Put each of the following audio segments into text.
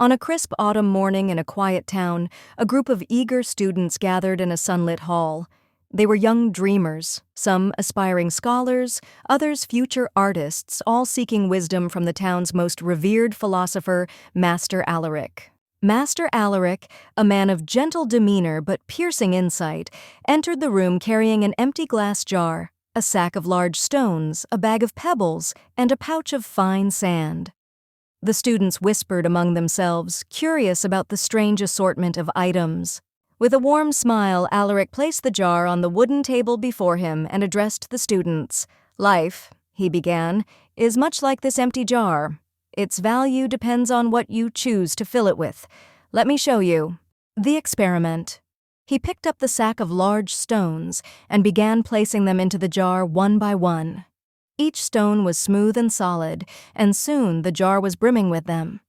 On a crisp autumn morning in a quiet town, a group of eager students gathered in a sunlit hall. They were young dreamers, some aspiring scholars, others future artists, all seeking wisdom from the town's most revered philosopher, Master Alaric. Master Alaric, a man of gentle demeanor but piercing insight, entered the room carrying an empty glass jar, a sack of large stones, a bag of pebbles, and a pouch of fine sand. The students whispered among themselves, curious about the strange assortment of items. With a warm smile, Alaric placed the jar on the wooden table before him and addressed the students. "Life," he began, "is much like this empty jar. Its value depends on what you choose to fill it with. Let me show you. The experiment." He picked up the sack of large stones and began placing them into the jar one by one. Each stone was smooth and solid, and soon the jar was brimming with them.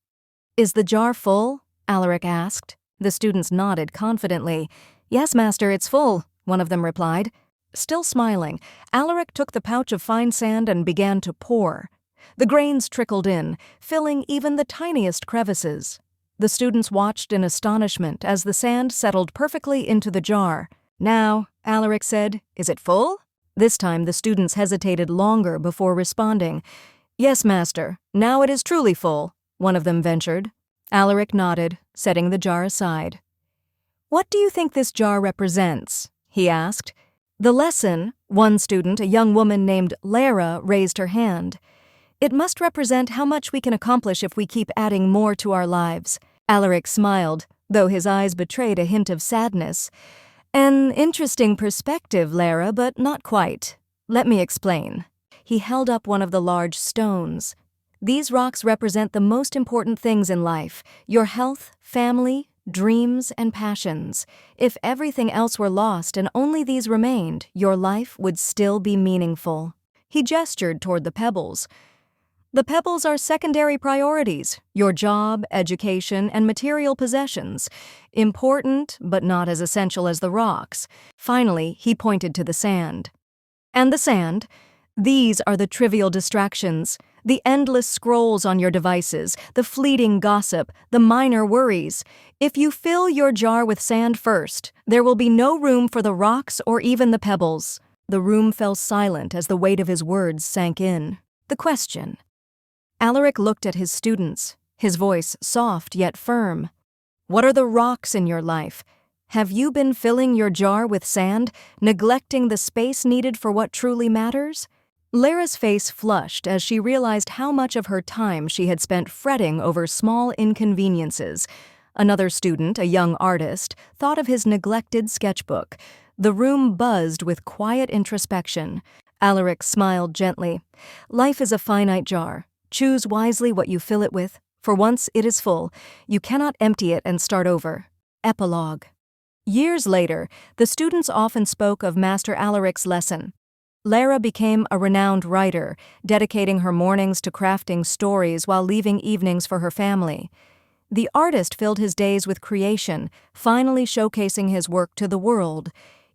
"Is the jar full?" Alaric asked. The students nodded confidently. "Yes, master, it's full," one of them replied. Still smiling, Alaric took the pouch of fine sand and began to pour. The grains trickled in, filling even the tiniest crevices. The students watched in astonishment as the sand settled perfectly into the jar. "Now," Alaric said, "is it full?" This time the students hesitated longer before responding. "Yes, master, now it is truly full," one of them ventured. Alaric nodded, setting the jar aside. "What do you think this jar represents?" he asked. "The lesson," one student, a young woman named Lara, raised her hand. "It must represent how much we can accomplish if we keep adding more to our lives." Alaric smiled, though his eyes betrayed a hint of sadness. "An interesting perspective, Lara, but not quite. Let me explain." He held up one of the large stones. "These rocks represent the most important things in life: your health, family, dreams, and passions. If everything else were lost and only these remained, your life would still be meaningful." He gestured toward the pebbles. "The pebbles are secondary priorities: your job, education, and material possessions. Important, but not as essential as the rocks." Finally, he pointed to the sand. "And the sand? These are the trivial distractions, the endless scrolls on your devices, the fleeting gossip, the minor worries. If you fill your jar with sand first, there will be no room for the rocks or even the pebbles." The room fell silent as the weight of his words sank in. The question. Alaric looked at his students, his voice soft yet firm. "What are the rocks in your life? Have you been filling your jar with sand, neglecting the space needed for what truly matters?" Lara's face flushed as she realized how much of her time she had spent fretting over small inconveniences. Another student, a young artist, thought of his neglected sketchbook. The room buzzed with quiet introspection. Alaric smiled gently. "Life is a finite jar. Choose wisely what you fill it with, for once it is full, you cannot empty it and start over." Epilogue. Years later, the students often spoke of Master Alaric's lesson. Lara became a renowned writer, dedicating her mornings to crafting stories while leaving evenings for her family. The artist filled his days with creation, finally showcasing his work to the world.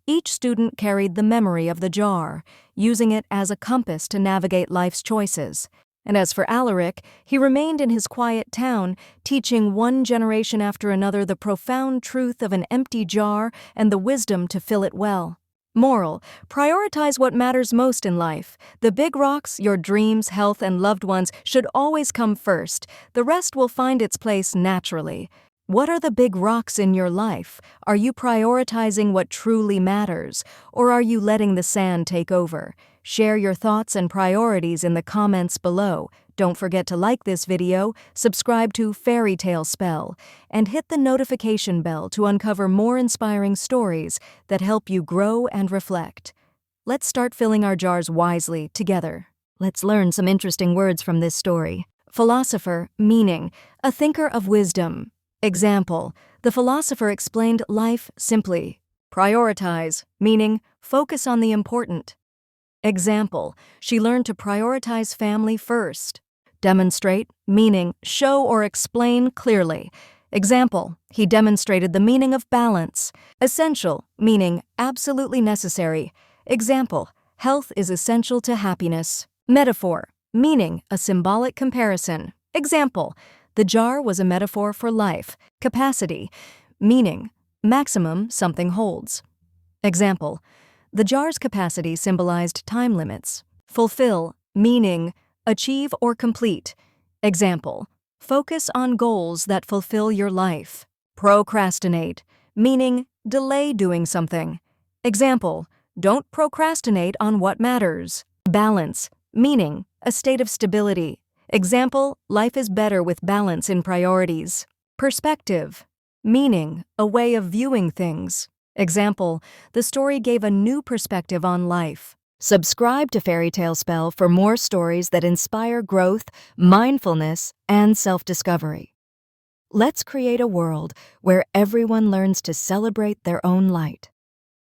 Each student carried the memory of the jar, using it as a compass to navigate life's choices. And as for Alaric, he remained in his quiet town, teaching one generation after another the profound truth of an empty jar and the wisdom to fill it well. Moral: prioritize what matters most in life. The big rocks, your dreams, health, and loved ones, should always come first. The rest will find its place naturally. What are the big rocks in your life? Are you prioritizing what truly matters, or are you letting the sand take over? Share your thoughts and priorities in the comments below. Don't forget to like this video, subscribe to Fairy Tale Spell, and hit the notification bell to uncover more inspiring stories that help you grow and reflect. Let's start filling our jars wisely together. Let's learn some interesting words from this story. Philosopher, meaning, a thinker of wisdom. Example: the philosopher explained life simply. Prioritize, meaning, focus on the important. Example: she learned to prioritize family first. Demonstrate, meaning, show or explain clearly. Example: he demonstrated the meaning of balance. Essential, meaning, absolutely necessary. Example: health is essential to happiness. Metaphor, meaning, a symbolic comparison. Example: The jar was a metaphor for life. Capacity, meaning, maximum something holds. Example, the jar's capacity symbolized time limits. Fulfill, meaning, achieve or complete. Example, focus on goals that fulfill your life. Procrastinate, meaning, delay doing something. Example, don't procrastinate on what matters. Balance, meaning, a state of stability. Example, life is better with balance in priorities. Perspective, meaning, a way of viewing things. Example, the story gave a new perspective on life. Subscribe to Fairy Tale Spell for more stories that inspire growth, mindfulness, and self-discovery. Let's create a world where everyone learns to celebrate their own light.